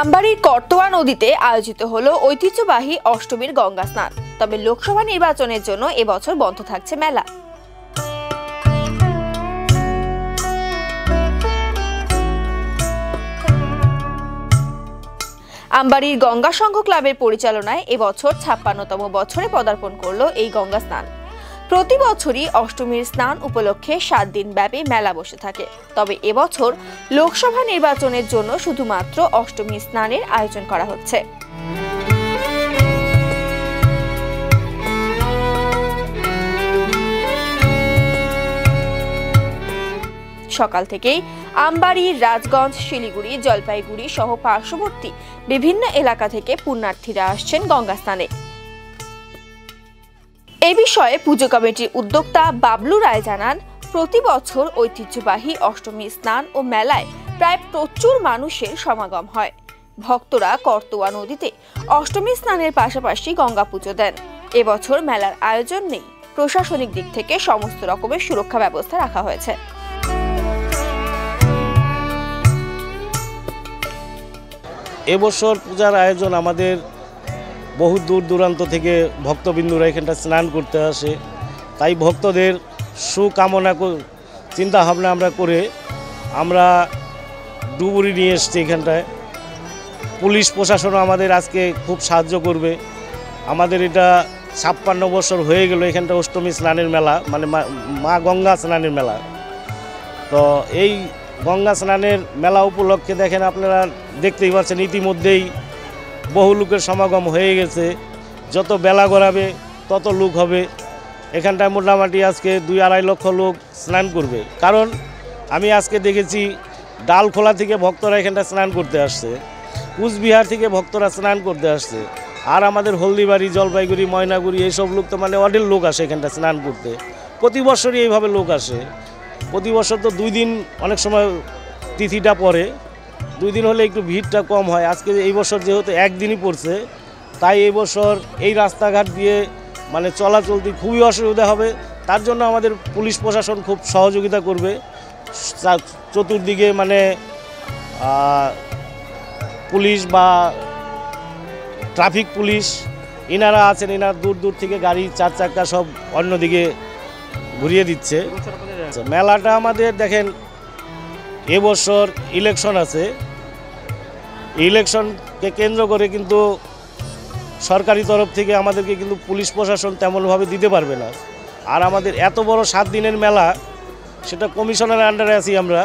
আমবাড়ির করতোয়া নদীতে আয়োজিত হলো ঐতিহ্যবাহী অষ্টমীর গঙ্গা স্নান। তবে লোকসভা নির্বাচনের জন্য এবছর বন্ধ থাকছে মেলা। আমবাড়ির গঙ্গা সংঘ ক্লাবের পরিচালনায় এবছর ৫৬তম বছরে পদার্পণ করলো এই গঙ্গা স্নান। প্রতি বছরই অষ্টমীর স্নান উপলক্ষে ৭ দিন ব্যাপী মেলা বসে থাকে। তবে এবছর লোকসভা নির্বাচনের জন্য শুধুমাত্র অষ্টমী স্নানের আয়োজন করা হচ্ছে। সকাল থেকেই আমবাড়ি, রাজগঞ্জ, শিলিগুড়ি, জলপাইগুড়ি সহ পার্শ্ববর্তী বিভিন্ন এলাকা থেকে পুণ্যার্থীরা আসছেন গঙ্গা স্নানে। এ বিষয়ে পুজো কমিটির উদ্যোক্তা বাবলু রায় জানান, প্রতি বছর ঐতিহ্যবাহী অষ্টমী স্নান ও মেলায় প্রায় প্রচুর মানুষের সমাগম হয়। ভক্তরা করতোয়া নদীতে অষ্টমী স্নানের পাশাপাশি গঙ্গা পুজো দেন। এবছর মেলার আয়োজন নেই। প্রশাসনিক দিক থেকে সমস্ত রকমের সুরক্ষা ব্যবস্থা রাখা হয়েছে। এবছর পূজার আয়োজন আমাদের বহু দূর দূরান্ত থেকে ভক্তবিন্দুরা এখানটা স্নান করতে আসে, তাই ভক্তদের সুকামনা চিন্তা ভাবনা আমরা করে আমরা ডুবুরি নিয়ে এসছি এখানটায়। পুলিশ প্রশাসনও আমাদের আজকে খুব সাহায্য করবে। আমাদের এটা ৫৬ বছর হয়ে গেল এখানটা অষ্টমী স্নানের মেলা, মানে মা গঙ্গা স্নানের মেলা। তো এই গঙ্গা স্নানের মেলা উপলক্ষে দেখেন আপনারা দেখতেই পাচ্ছেন, ইতিমধ্যেই বহু লোকের সমাগম হয়ে গেছে। যত বেলা গড়াবে তত লোক হবে। এখানটায় মোটামুটি আজকে ২-২.৫ লক্ষ লোক স্নান করবে। কারণ আমি আজকে দেখেছি ডালখোলা থেকে ভক্তরা এখানটা স্নান করতে আসছে, কুচবিহার থেকে ভক্তরা স্নান করতে আসছে, আর আমাদের হলদিবাড়ি, জলপাইগুড়ি, ময়নাগুড়ি এইসব লোক তো মানে অনেক লোক আসে এখানটা স্নান করতে। প্রতি বছরই এইভাবে লোক আসে। প্রতি বছর তো 2 দিন, অনেক সময় তিথিটা পড়ে 2 দিন হলে একটু ভিড়টা কম হয়। আজকে এই বছর যেহেতু একদিনই পড়ছে, তাই এই বছর এই রাস্তাঘাট দিয়ে মানে চলাচলতে খুবই অসুবিধা হবে। তার জন্য আমাদের পুলিশ প্রশাসন খুব সহযোগিতা করবে। চতুর্দিকে মানে পুলিশ বা ট্রাফিক পুলিশ ইনারা আছেন, ইনারা দূর দূর থেকে গাড়ি 4 চাকা সব অন্যদিকে ঘুরিয়ে দিচ্ছে। মেলাটা আমাদের দেখেন এবছর ইলেকশন আছে, ইলেকশনকে কেন্দ্র করে কিন্তু সরকারি তরফ থেকে আমাদেরকে কিন্তু পুলিশ প্রশাসন তেমনভাবে দিতে পারবে না। আর আমাদের এত বড় 7 দিনের মেলা, সেটা কমিশনের আন্ডারে আছি আমরা,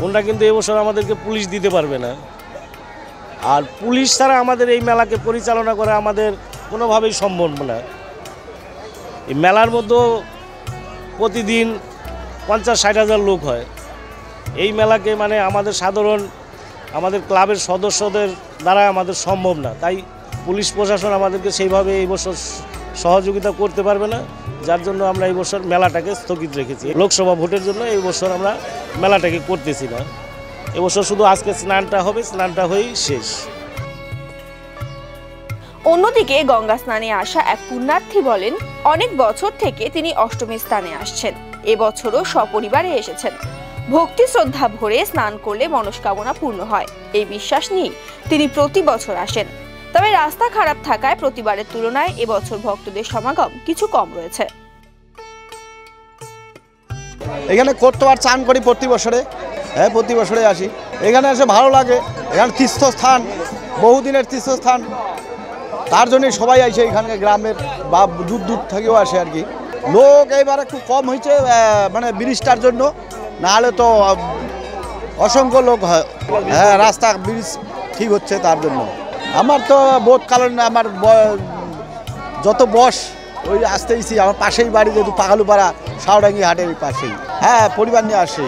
ওনারা কিন্তু এবছর আমাদেরকে পুলিশ দিতে পারবে না। আর পুলিশ ছাড়া আমাদের এই মেলাকে পরিচালনা করা আমাদের কোনোভাবেই সম্ভব না। এই মেলার মধ্যে প্রতিদিন ৫০-৬০ হাজার লোক হয়। এই মেলাকে মানে আমাদের সাধারণ আমাদের ক্লাবের সদস্যদের দ্বারা আমাদের সম্ভব না। তাই পুলিশ প্রশাসন আমাদেরকে সেইভাবে এই বছর সহযোগিতা করতে পারবে না, যার জন্য আমরা এই বছর মেলাটাকে স্থগিত রেখেছি। লোকসভা ভোটের জন্য এই বছর আমরা মেলাটাকে করতেছি না। এবছর শুধু আজকে স্নানটা হবে, স্নানটা হয়েই শেষ। অন্যদিকে গঙ্গা স্নানে আসা এক পুণ্যার্থী বলেন, অনেক বছর থেকে তিনি অষ্টমী স্নানে আসছেন। এবছরও সপরিবারে এসেছেন। ভক্তি শ্রদ্ধা ভরে স্নান করলে মনস্কামনা পূর্ণ হয়, এই বিশ্বাস নিয়ে তিনি প্রতি বছর আসেন। তবে রাস্তা খারাপ থাকায় প্রতিবারের তুলনায় এবছর ভক্তদের সমাগম কিছু কম রয়েছে। এখানে করতোয়ার চান করি প্রতি বছরে। হ্যাঁ, প্রতি বছরে আসি। এখানে এসে ভালো লাগে। এখানে তীর্থস্থান, বহুদিনের তীর্থস্থান, তার জন্যই সবাই আসে। এখানে গ্রামের বা দূর দূর থেকেও আসে আর কি। লোক এইবার একটু কম হয়েছে, মানে ব্রিজটার জন্য, নাহলে তো অসংখ্য লোক হয়। হ্যাঁ, রাস্তা ব্রিজ ঠিক হচ্ছে তার জন্য। আমার তো বোধ কারণ আমার যত বয়স ওই আসতেইছি। আমার পাশেই বাড়ি, যেহেতু পাগালুপাড়া, শাওডাঙ্গি হাটের পাশেই। হ্যাঁ, পরিবার নিয়ে আসে।